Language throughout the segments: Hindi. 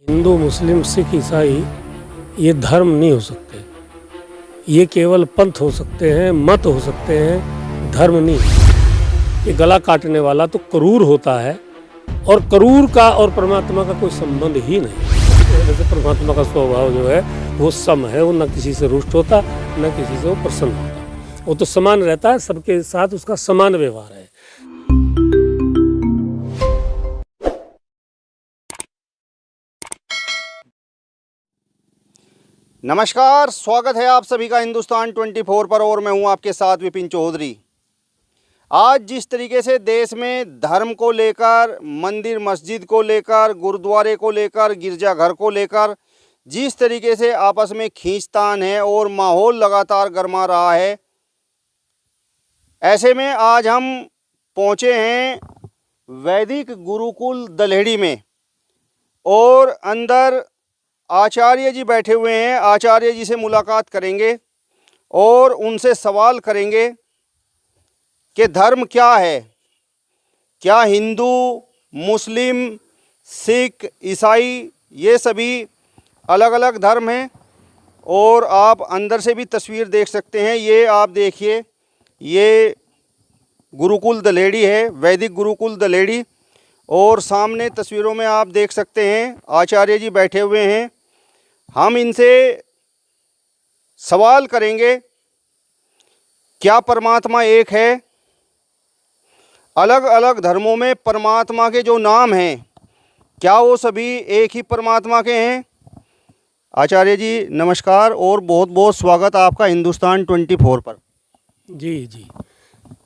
हिंदू, मुस्लिम, सिख, ईसाई ये धर्म नहीं हो सकते। ये केवल पंथ हो सकते हैं, मत हो सकते हैं, धर्म नहीं। ये गला काटने वाला तो क्रूर होता है और क्रूर का और परमात्मा का कोई संबंध ही नहीं। जैसे परमात्मा का स्वभाव जो है वो सम है, वो न किसी से रुष्ट होता न किसी से वो प्रसन्न होता। वो तो समान रहता है, सबके साथ उसका समान व्यवहार है। नमस्कार, स्वागत है आप सभी का हिंदुस्तान 24 पर और मैं हूं आपके साथ विपिन चौधरी। आज जिस तरीके से देश में धर्म को लेकर, मंदिर मस्जिद को लेकर, गुरुद्वारे को लेकर, गिरजाघर को लेकर जिस तरीके से आपस में खींचतान है और माहौल लगातार गर्मा रहा है, ऐसे में आज हम पहुंचे हैं वैदिक गुरुकुल दल्हेड़ी में और अंदर आचार्य जी बैठे हुए हैं। आचार्य जी से मुलाकात करेंगे और उनसे सवाल करेंगे कि धर्म क्या है, क्या हिंदू, मुस्लिम, सिख, ईसाई ये सभी अलग अलग धर्म हैं। और आप अंदर से भी तस्वीर देख सकते हैं। ये आप देखिए, ये गुरुकुल दल्हेड़ी है, वैदिक गुरुकुल दल्हेड़ी। और सामने तस्वीरों में आप देख सकते हैं आचार्य जी बैठे हुए हैं। हम इनसे सवाल करेंगे, क्या परमात्मा एक है? अलग अलग धर्मों में परमात्मा के जो नाम हैं, क्या वो सभी एक ही परमात्मा के हैं? आचार्य जी नमस्कार और बहुत बहुत स्वागत आपका हिंदुस्तान 24 पर। जी।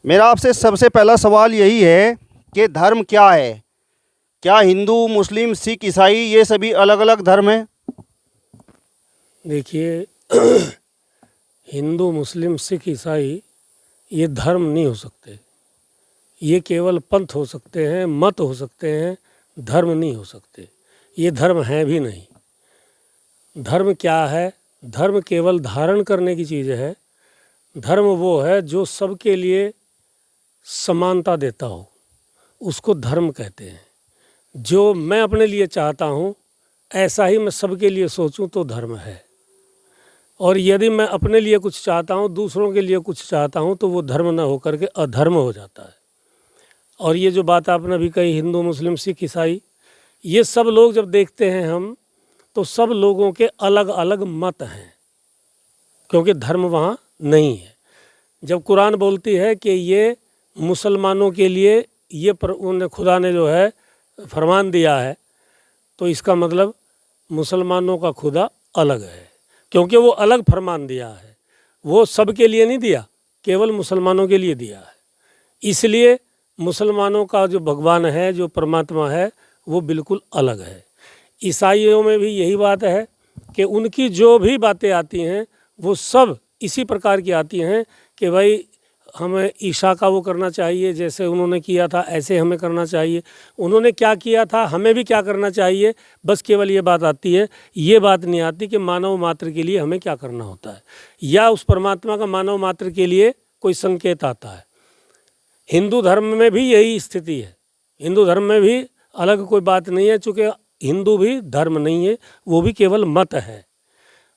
मेरा आपसे सबसे पहला सवाल यही है कि धर्म क्या है? क्या हिंदू, मुस्लिम, सिख, ईसाई ये सभी अलग अलग धर्म हैं? देखिए, हिंदू, मुस्लिम, सिख, ईसाई ये धर्म नहीं हो सकते। ये केवल पंथ हो सकते हैं, मत हो सकते हैं, धर्म नहीं हो सकते। ये धर्म हैं भी नहीं। धर्म क्या है? धर्म केवल धारण करने की चीज़ है। धर्म वो है जो सबके लिए समानता देता हो, उसको धर्म कहते हैं। जो मैं अपने लिए चाहता हूँ ऐसा ही मैं सबके लिए सोचूं तो धर्म है। और यदि मैं अपने लिए कुछ चाहता हूँ, दूसरों के लिए कुछ चाहता हूँ, तो वो धर्म न होकर के अधर्म हो जाता है। और ये जो बात आपने अभी कही, हिंदू, मुस्लिम, सिख, ईसाई, ये सब लोग जब देखते हैं हम, तो सब लोगों के अलग अलग मत हैं, क्योंकि धर्म वहाँ नहीं है। जब कुरान बोलती है कि ये मुसलमानों के लिए ये उन्हें खुदा ने जो है फरमान दिया है, तो इसका मतलब मुसलमानों का खुदा अलग है, क्योंकि वो अलग फरमान दिया है। वो सबके लिए नहीं दिया, केवल मुसलमानों के लिए दिया है। इसलिए मुसलमानों का जो भगवान है, जो परमात्मा है, वो बिल्कुल अलग है। ईसाइयों में भी यही बात है कि उनकी जो भी बातें आती हैं वो सब इसी प्रकार की आती हैं कि भाई हमें ईशा का वो करना चाहिए, जैसे उन्होंने किया था ऐसे हमें करना चाहिए। उन्होंने क्या किया था, हमें भी क्या करना चाहिए। बस केवल ये बात आती है, ये बात नहीं आती कि मानव मात्र के लिए हमें क्या करना होता है, या उस परमात्मा का मानव मात्र के लिए कोई संकेत आता है। हिंदू धर्म में भी यही स्थिति है। हिंदू धर्म में भी अलग कोई बात नहीं है, चूँकि हिंदू भी धर्म नहीं है, वो भी केवल मत है।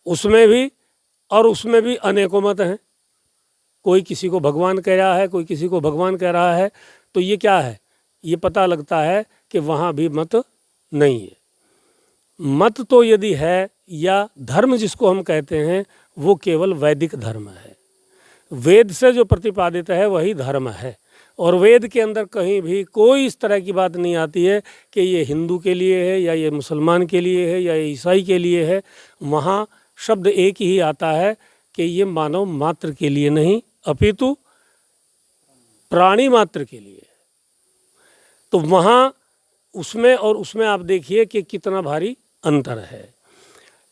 उसमें भी अनेकों मत हैं। कोई किसी को भगवान कह रहा है, कोई किसी को भगवान कह रहा है। तो ये क्या है? ये पता लगता है कि वहाँ भी मत नहीं है। मत तो यदि है, या धर्म जिसको हम कहते हैं, वो केवल वैदिक धर्म है। वेद से जो प्रतिपादित है वही धर्म है। और वेद के अंदर कहीं भी कोई इस तरह की बात नहीं आती है कि ये हिंदू के लिए है, या ये मुसलमान के लिए है, या ये ईसाई के लिए है। वहाँ शब्द एक ही आता है कि ये मानव मात्र के लिए नहीं, अपितु प्राणी मात्र के लिए। तो वहाँ उसमें और उसमें आप देखिए कि कितना भारी अंतर है।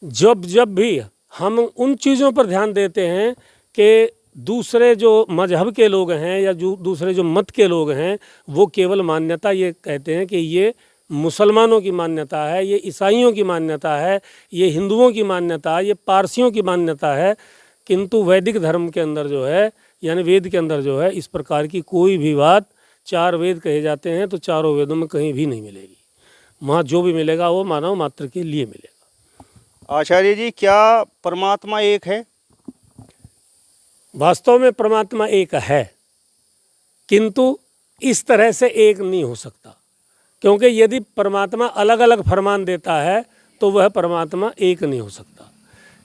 जब भी हम उन चीज़ों पर ध्यान देते हैं कि दूसरे जो मजहब के लोग हैं या जो दूसरे जो मत के लोग हैं, वो केवल मान्यता ये कहते हैं कि ये मुसलमानों की मान्यता है, ये ईसाइयों की मान्यता है, ये हिंदुओं की मान्यता है, ये पारसियों की मान्यता है। किंतु वैदिक धर्म के अंदर जो है, यानी वेद के अंदर जो है, इस प्रकार की कोई भी बात, 4 वेद कहे जाते हैं तो चारों वेदों में कहीं भी नहीं मिलेगी। वहाँ जो भी मिलेगा वो मानव मात्र के लिए मिलेगा। आचार्य जी, क्या परमात्मा एक है? वास्तव में परमात्मा एक है, किंतु इस तरह से एक नहीं हो सकता, क्योंकि यदि परमात्मा अलग अलग फरमान देता है तो वह परमात्मा एक नहीं हो सकता।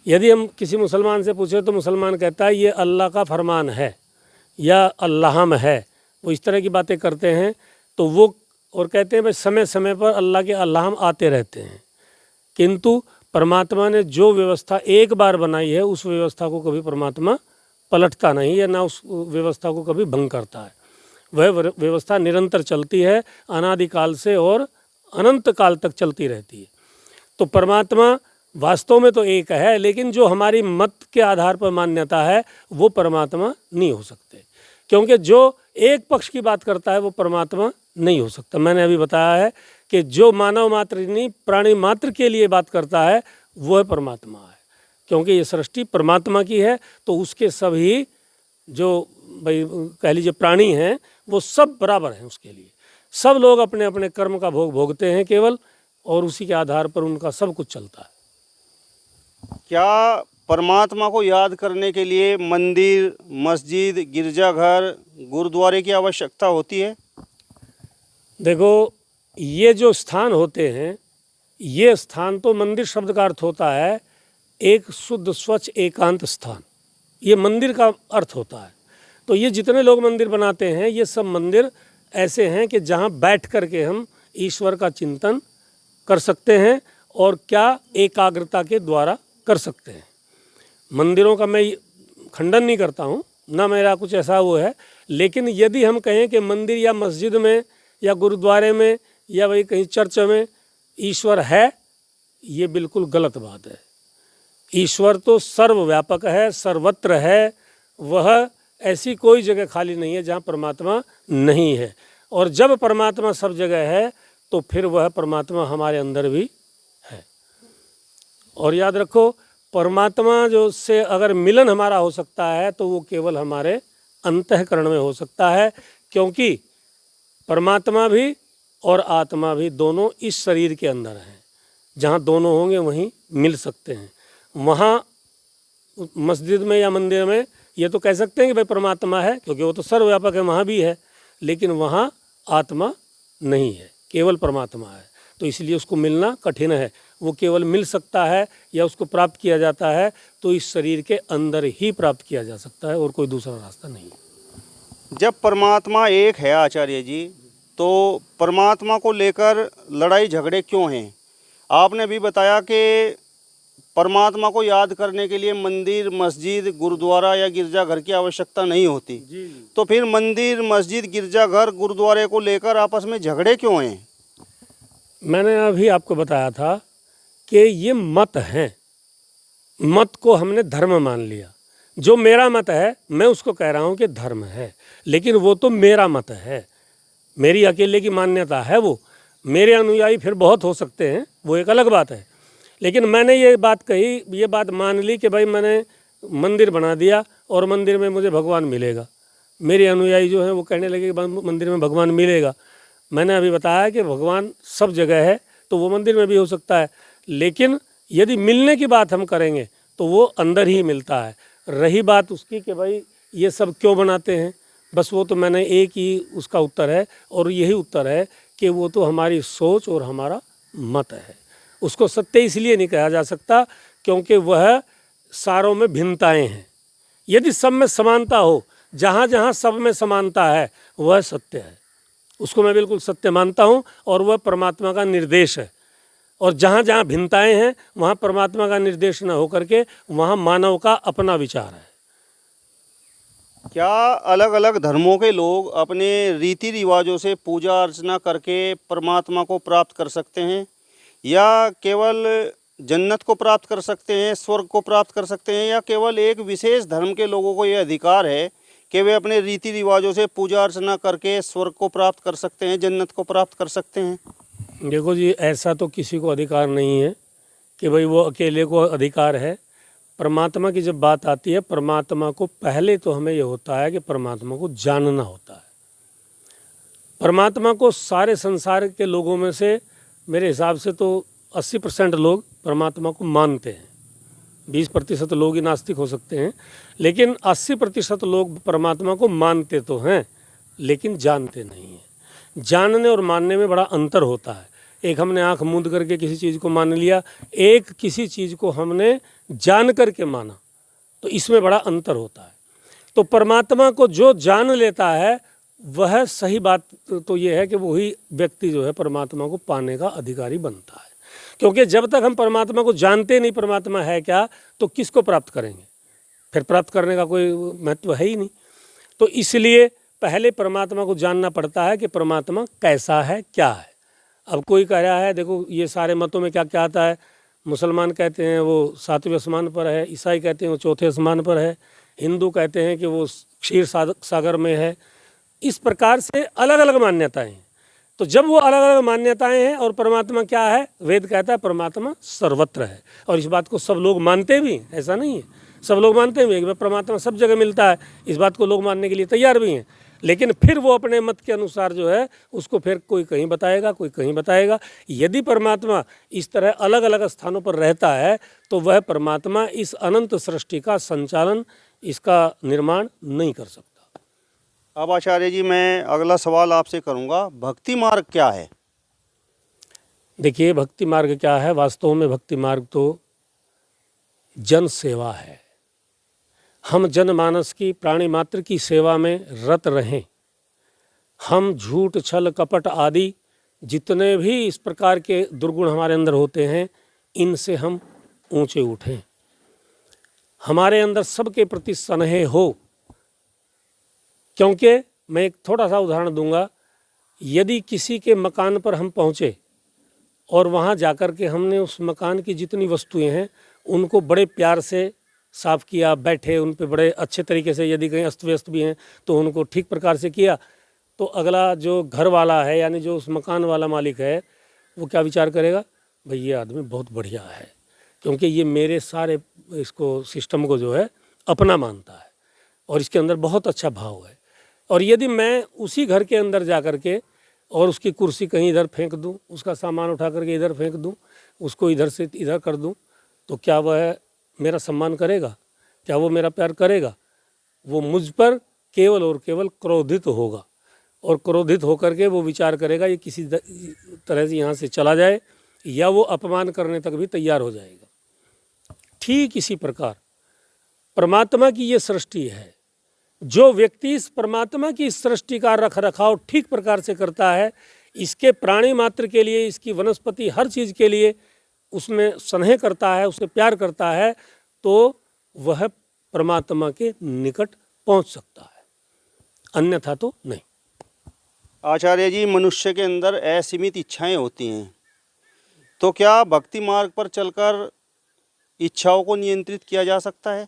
यदि हम किसी मुसलमान से पूछे तो मुसलमान कहता है ये अल्लाह का फरमान है या अल्लाहम है, वो इस तरह की बातें करते हैं। तो वो और कहते हैं भाई समय समय पर अल्लाह के अल्लाहम आते रहते हैं, किंतु परमात्मा ने जो व्यवस्था एक बार बनाई है उस व्यवस्था को कभी परमात्मा पलटता नहीं है, ना उस व्यवस्था को कभी भंग करता है। वह व्यवस्था निरंतर चलती है, अनादिकाल से और अनंत काल तक चलती रहती है। तो परमात्मा वास्तव में तो एक है, लेकिन जो हमारी मत के आधार पर मान्यता है वो परमात्मा नहीं हो सकते, क्योंकि जो एक पक्ष की बात करता है वो परमात्मा नहीं हो सकता। मैंने अभी बताया है कि जो मानव मात्र नहीं प्राणी मात्र के लिए बात करता है वह परमात्मा है, क्योंकि ये सृष्टि परमात्मा की है। तो उसके सभी जो भाई कह लीजिए प्राणी हैं वो सब बराबर हैं उसके लिए। सब लोग अपने अपने कर्म का भोग भोगते हैं केवल, और उसी के आधार पर उनका सब कुछ चलता है। क्या परमात्मा को याद करने के लिए मंदिर, मस्जिद, गिरजाघर, गुरुद्वारे की आवश्यकता होती है? देखो, ये जो स्थान होते हैं, ये स्थान तो मंदिर शब्द का अर्थ होता है एक शुद्ध स्वच्छ एकांत स्थान, ये मंदिर का अर्थ होता है। तो ये जितने लोग मंदिर बनाते हैं ये सब मंदिर ऐसे हैं कि जहाँ बैठ कर के हम ईश्वर का चिंतन कर सकते हैं, और क्या एकाग्रता के द्वारा कर सकते हैं। मंदिरों का मैं खंडन नहीं करता हूँ, ना मेरा कुछ ऐसा वो है, लेकिन यदि हम कहें कि मंदिर या मस्जिद में या गुरुद्वारे में या वही कहीं चर्च में ईश्वर है, ये बिल्कुल गलत बात है। ईश्वर तो सर्वव्यापक है, सर्वत्र है, वह ऐसी कोई जगह खाली नहीं है जहाँ परमात्मा नहीं है। और जब परमात्मा सब जगह है तो फिर वह परमात्मा हमारे अंदर भी है। और याद रखो, परमात्मा जो से अगर मिलन हमारा हो सकता है तो वो केवल हमारे अंतःकरण में हो सकता है, क्योंकि परमात्मा भी और आत्मा भी दोनों इस शरीर के अंदर हैं। जहाँ दोनों होंगे वहीं मिल सकते हैं। वहाँ मस्जिद में या मंदिर में ये तो कह सकते हैं कि भाई परमात्मा है, क्योंकि वो तो सर्वव्यापक है, वहाँ भी है, लेकिन वहाँ आत्मा नहीं है, केवल परमात्मा है। तो इसलिए उसको मिलना कठिन है। वो केवल मिल सकता है या उसको प्राप्त किया जाता है तो इस शरीर के अंदर ही प्राप्त किया जा सकता है, और कोई दूसरा रास्ता नहीं है। जब परमात्मा एक है आचार्य जी, तो परमात्मा को लेकर लड़ाई झगड़े क्यों हैं? आपने भी बताया कि परमात्मा को याद करने के लिए मंदिर, मस्जिद, गुरुद्वारा या गिरजाघर की आवश्यकता नहीं होती। तो फिर मंदिर, मस्जिद, गिरजाघर, गुरुद्वारे को लेकर आपस में झगड़े क्यों हैं? मैंने अभी आपको बताया था कि ये मत हैं, मत को हमने धर्म मान लिया। जो मेरा मत है मैं उसको कह रहा हूँ कि धर्म है, लेकिन वो तो मेरा मत है, मेरी अकेले की मान्यता है। वो मेरे अनुयायी फिर बहुत हो सकते हैं, वो एक अलग बात है। लेकिन मैंने ये बात कही, ये बात मान ली कि भाई मैंने मंदिर बना दिया और मंदिर में मुझे भगवान मिलेगा। मेरे अनुयायी जो हैं वो कहने लगे कि मंदिर में भगवान मिलेगा। मैंने अभी बताया कि भगवान सब जगह है, तो वो मंदिर में भी हो सकता है, लेकिन यदि मिलने की बात हम करेंगे तो वो अंदर ही मिलता है। रही बात उसकी कि भाई ये सब क्यों बनाते हैं, बस वो तो मैंने एक ही उसका उत्तर है, और यही उत्तर है कि वो तो हमारी सोच और हमारा मत है। उसको सत्य इसलिए नहीं कहा जा सकता क्योंकि वह सारों में भिन्नताएं हैं। यदि सब में समानता हो, जहाँ जहाँ सब में समानता है वह सत्य है, उसको मैं बिल्कुल सत्य मानता हूँ, और वह परमात्मा का निर्देश है। और जहाँ जहाँ भिन्नताएं हैं वहाँ परमात्मा का निर्देश न होकर के वहाँ मानव का अपना विचार है। क्या अलग अलग धर्मों के लोग अपने रीति रिवाजों से पूजा अर्चना करके परमात्मा को प्राप्त कर सकते हैं, या केवल जन्नत को प्राप्त कर सकते हैं, स्वर्ग को प्राप्त कर सकते हैं, या केवल एक विशेष धर्म के लोगों को यह अधिकार है कि वे अपने रीति रिवाजों से पूजा अर्चना करके स्वर्ग को प्राप्त कर सकते हैं, जन्नत को प्राप्त कर सकते हैं? देखो जी, ऐसा तो किसी को अधिकार नहीं है कि भाई वो अकेले को अधिकार है। परमात्मा की जब बात आती है, परमात्मा को पहले तो हमें ये होता है कि परमात्मा को जानना होता है। परमात्मा को सारे संसार के लोगों में से मेरे हिसाब से तो 80% लोग परमात्मा को मानते हैं, 20% लोग ही नास्तिक हो सकते हैं, लेकिन 80% लोग परमात्मा को मानते तो हैं लेकिन जानते नहीं हैं। जानने और मानने में बड़ा अंतर होता है। एक हमने आंख मूंद करके किसी चीज़ को मान लिया, एक किसी चीज़ को हमने जान करके माना, तो इसमें बड़ा अंतर होता है। तो परमात्मा को जो जान लेता है वह सही बात तो ये है कि वही व्यक्ति जो है परमात्मा को पाने का अधिकारी बनता है। क्योंकि जब तक हम परमात्मा को जानते नहीं परमात्मा है क्या, तो किसको प्राप्त करेंगे? फिर प्राप्त करने का कोई महत्व है ही नहीं। तो इसलिए पहले परमात्मा को जानना पड़ता है कि परमात्मा कैसा है, क्या है। अब कोई कह रहा है, देखो ये सारे मतों में क्या क्या आता है, मुसलमान कहते हैं वो 7वें आसमान पर है, ईसाई कहते हैं वो 4थे आसमान पर है, हिंदू कहते हैं कि वो क्षीर सागर में है। इस प्रकार से अलग अलग मान्यताएं हैं। तो जब वो अलग अलग मान्यताएं हैं और परमात्मा क्या है, वेद कहता है परमात्मा सर्वत्र है। और इस बात को सब लोग मानते भी हैं, ऐसा नहीं है, सब लोग मानते भी हैं कि परमात्मा सब जगह मिलता है। इस बात को लोग मानने के लिए तैयार भी हैं। लेकिन फिर वो अपने मत के अनुसार जो है उसको फिर कोई कहीं बताएगा, कोई कहीं बताएगा। यदि परमात्मा इस तरह अलग अलग स्थानों पर रहता है तो वह परमात्मा इस अनंत सृष्टि का संचालन, इसका निर्माण नहीं कर सकता। अब आचार्य जी मैं अगला सवाल आपसे करूंगा, भक्ति मार्ग क्या है? देखिए, भक्ति मार्ग क्या है? वास्तव में भक्ति मार्ग तो जन सेवा है। हम जनमानस की, प्राणी मात्र की सेवा में रत रहें। हम झूठ, छल, कपट आदि जितने भी इस प्रकार के दुर्गुण हमारे अंदर होते हैं, इनसे हम ऊंचे उठें। हमारे अंदर सबके प्रति स्नेह हो। क्योंकि मैं एक थोड़ा सा उदाहरण दूंगा, यदि किसी के मकान पर हम पहुंचे और वहां जाकर के हमने उस मकान की जितनी वस्तुएं हैं उनको बड़े प्यार से साफ़ किया, बैठे उन पे बड़े अच्छे तरीके से, यदि कहीं अस्त व्यस्त भी हैं तो उनको ठीक प्रकार से किया, तो अगला जो घर वाला है यानी जो उस मकान वाला मालिक है वो क्या विचार करेगा? भाई ये आदमी बहुत बढ़िया है, क्योंकि ये मेरे सारे इसको सिस्टम को जो है अपना मानता है और इसके अंदर बहुत अच्छा भाव है। और यदि मैं उसी घर के अंदर जा कर के और उसकी कुर्सी कहीं इधर फेंक दूं, उसका सामान उठा करके इधर फेंक दूं, उसको इधर से इधर कर दूं, तो क्या वह मेरा सम्मान करेगा? क्या वो मेरा प्यार करेगा? वो मुझ पर केवल और केवल क्रोधित होगा और क्रोधित होकर के वो विचार करेगा ये किसी तरह से यहाँ से चला जाए, या वो अपमान करने तक भी तैयार हो जाएगा। ठीक इसी प्रकार परमात्मा की ये सृष्टि है। जो व्यक्ति इस परमात्मा की सृष्टि का रख रखाव ठीक प्रकार से करता है, इसके प्राणी मात्र के लिए, इसकी वनस्पति हर चीज़ के लिए उसमें स्नेह करता है, उसे प्यार करता है, तो वह परमात्मा के निकट पहुंच सकता है, अन्यथा तो नहीं। आचार्य जी, मनुष्य के अंदर असीमित इच्छाएं होती हैं, तो क्या भक्ति मार्ग पर चलकर इच्छाओं को नियंत्रित किया जा सकता है?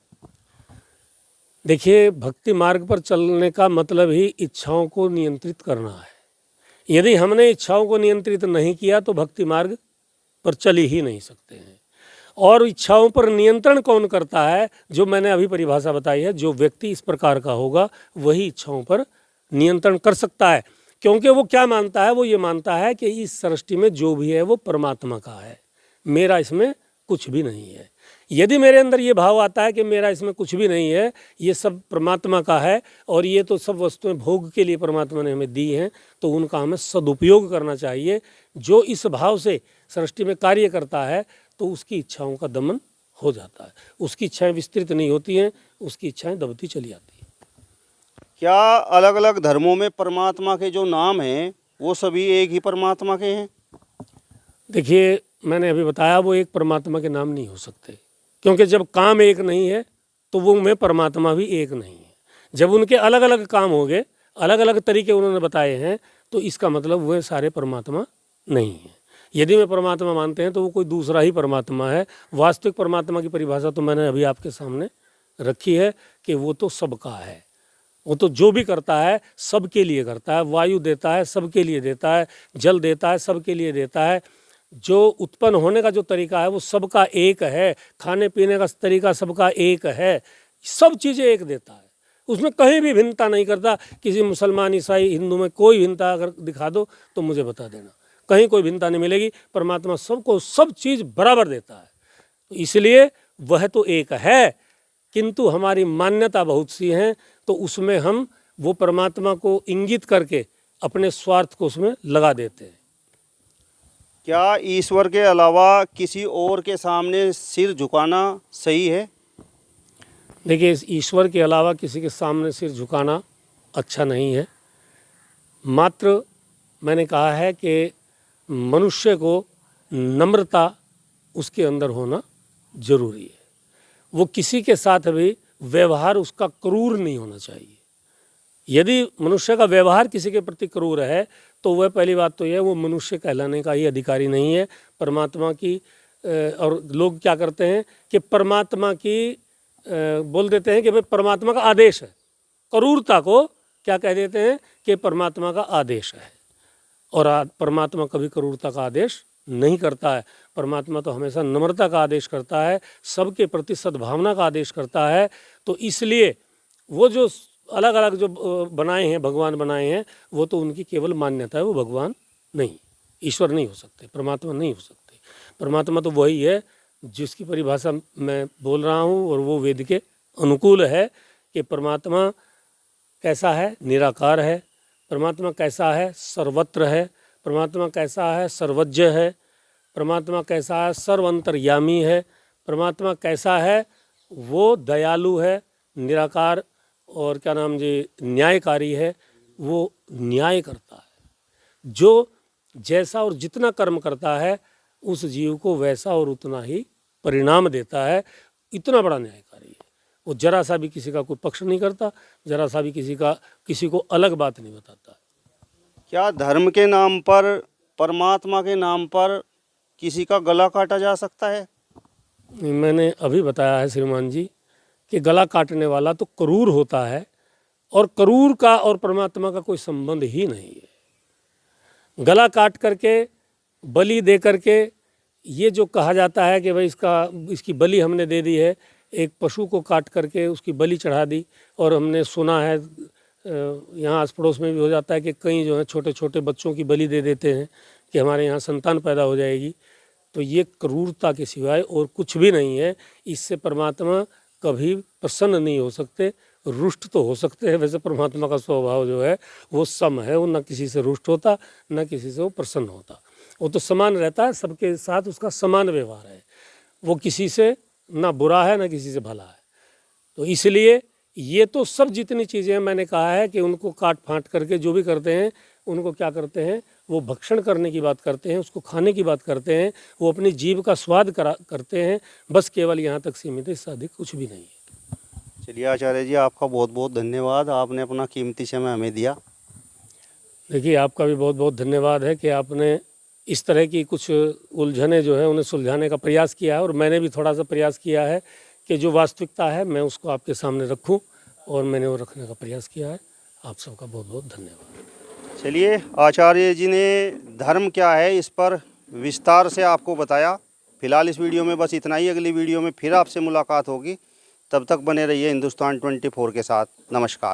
देखिए, भक्ति मार्ग पर चलने का मतलब ही इच्छाओं को नियंत्रित करना है। यदि हमने इच्छाओं को नियंत्रित नहीं किया तो भक्ति मार्ग पर चल ही नहीं सकते हैं। और इच्छाओं पर नियंत्रण कौन करता है? जो मैंने अभी परिभाषा बताई है, जो व्यक्ति इस प्रकार का होगा वही इच्छाओं पर नियंत्रण कर सकता है। क्योंकि वो क्या मानता है? वो ये मानता है कि इस सृष्टि में जो भी है वो परमात्मा का है, मेरा इसमें कुछ भी नहीं है। यदि मेरे अंदर ये भाव आता है कि मेरा इसमें कुछ भी नहीं है, ये सब परमात्मा का है और ये तो सब वस्तुएं भोग के लिए परमात्मा ने हमें दी हैं, तो उनका हमें सदुपयोग करना चाहिए। जो इस भाव से सृष्टि में कार्य करता है तो उसकी इच्छाओं का दमन हो जाता है, उसकी इच्छाएं विस्तृत नहीं होती हैं, उसकी इच्छाएं दबती चली आती हैं। क्या अलग अलग धर्मों में परमात्मा के जो नाम हैं वो सभी एक ही परमात्मा के हैं? देखिए, मैंने अभी बताया वो एक परमात्मा के नाम नहीं हो सकते, क्योंकि जब काम एक नहीं है तो वो में परमात्मा भी एक नहीं है। जब उनके अलग अलग काम हो गए, अलग अलग तरीके उन्होंने बताए हैं, तो इसका मतलब वह सारे परमात्मा नहीं है। यदि वे परमात्मा मानते हैं तो वो कोई दूसरा ही परमात्मा है। वास्तविक परमात्मा की परिभाषा तो मैंने अभी आपके सामने रखी है कि वो तो सबका है, वो तो जो भी करता है सबके लिए करता है। वायु देता है सबके लिए देता है, जल देता है सबके लिए देता है, जो उत्पन्न होने का जो तरीका है वो सबका एक है, खाने पीने का तरीका सबका एक है, सब चीज़ें एक देता है, उसमें कहीं भी भिन्नता नहीं करता। किसी मुसलमान, ईसाई, हिंदू में कोई भिन्नता अगर दिखा दो तो मुझे बता देना, कहीं कोई भिन्नता नहीं मिलेगी। परमात्मा सबको सब चीज़ बराबर देता है, तो इसलिए वह तो एक है, किंतु हमारी मान्यता बहुत सी हैं, तो उसमें हम वो परमात्मा को इंगित करके अपने स्वार्थ को उसमें लगा देते हैं। क्या ईश्वर के अलावा किसी और के सामने सिर झुकाना सही है? देखिए, इस ईश्वर के अलावा किसी के सामने सिर झुकाना अच्छा नहीं है। मात्र मैंने कहा है कि मनुष्य को नम्रता उसके अंदर होना जरूरी है। वो किसी के साथ भी व्यवहार उसका क्रूर नहीं होना चाहिए। यदि मनुष्य का व्यवहार किसी के प्रति क्रूर है तो वह, पहली बात तो यह, वो मनुष्य कहलाने का ही अधिकारी नहीं है। परमात्मा की और लोग क्या करते हैं कि परमात्मा की बोल देते हैं कि भाई परमात्मा का आदेश है, क्रूरता को क्या कह देते हैं कि परमात्मा का आदेश है। और परमात्मा कभी क्रूरता का आदेश नहीं करता है। परमात्मा तो हमेशा नम्रता का आदेश करता है, सबके प्रति सद्भावना का आदेश करता है। तो इसलिए वो जो अलग अलग जो बनाए हैं, भगवान बनाए हैं, वो तो उनकी केवल मान्यता है, वो भगवान नहीं, ईश्वर नहीं हो सकते, परमात्मा नहीं हो सकते। परमात्मा तो वही है जिसकी परिभाषा मैं बोल रहा हूँ, और वो वेद के अनुकूल है कि परमात्मा कैसा है, निराकार है। परमात्मा कैसा है, सर्वत्र है। परमात्मा कैसा है, सर्वज्ञ है। परमात्मा कैसा है, सर्वअंतर्यामी है। परमात्मा कैसा है, वो दयालु है, निराकार और क्या नाम जी, न्यायकारी है। वो न्याय करता है, जो जैसा और जितना कर्म करता है उस जीव को वैसा और उतना ही परिणाम देता है। इतना बड़ा न्यायकारी है वो, जरा सा भी किसी का कोई पक्ष नहीं करता, जरा सा भी किसी को अलग बात नहीं बताता। क्या धर्म के नाम पर, परमात्मा के नाम पर किसी का गला काटा जा सकता है? मैंने अभी बताया है श्रीमान जी कि गला काटने वाला तो क्रूर होता है, और क्रूर का और परमात्मा का कोई संबंध ही नहीं है। गला काट करके, बलि दे करके, ये जो कहा जाता है कि भाई इसकी बलि हमने दे दी है, एक पशु को काट करके उसकी बलि चढ़ा दी। और हमने सुना है यहाँ आस पड़ोस में भी हो जाता है कि कई जो है छोटे छोटे बच्चों की बलि दे देते हैं कि हमारे यहाँ संतान पैदा हो जाएगी। तो ये क्रूरता के सिवाय और कुछ भी नहीं है। इससे परमात्मा कभी प्रसन्न नहीं हो सकते, रुष्ट तो हो सकते हैं। वैसे परमात्मा का स्वभाव जो है वो सम है, वो न किसी से रुष्ट होता, न किसी से वो प्रसन्न होता। वो तो समान रहता है, सबके साथ उसका समान व्यवहार है। वो किसी से ना बुरा है, ना किसी से भला है। तो इसलिए ये तो सब जितनी चीज़ें मैंने कहा है कि उनको काट फाँट करके जो भी करते हैं, उनको क्या करते हैं, वो भक्षण करने की बात करते हैं, उसको खाने की बात करते हैं, वो अपनी जीभ का स्वाद करते हैं, बस केवल यहाँ तक सीमित है, इससे अधिक कुछ भी नहीं है। चलिए आचार्य जी, आपका बहुत बहुत धन्यवाद, आपने अपना कीमती समय हमें दिया। देखिए, आपका भी बहुत बहुत धन्यवाद है कि आपने इस तरह की कुछ उलझने जो है उन्हें सुलझाने का प्रयास किया है, और मैंने भी थोड़ा सा प्रयास किया है कि जो वास्तविकता है मैं उसको आपके सामने रखूं, और मैंने वो रखने का प्रयास किया है। आप सबका बहुत बहुत धन्यवाद। चलिए, आचार्य जी ने धर्म क्या है इस पर विस्तार से आपको बताया। फिलहाल इस वीडियो में बस इतना ही। अगली वीडियो में फिर आपसे मुलाकात होगी, तब तक बने रहिए हिंदुस्तान 24 के साथ। नमस्कार।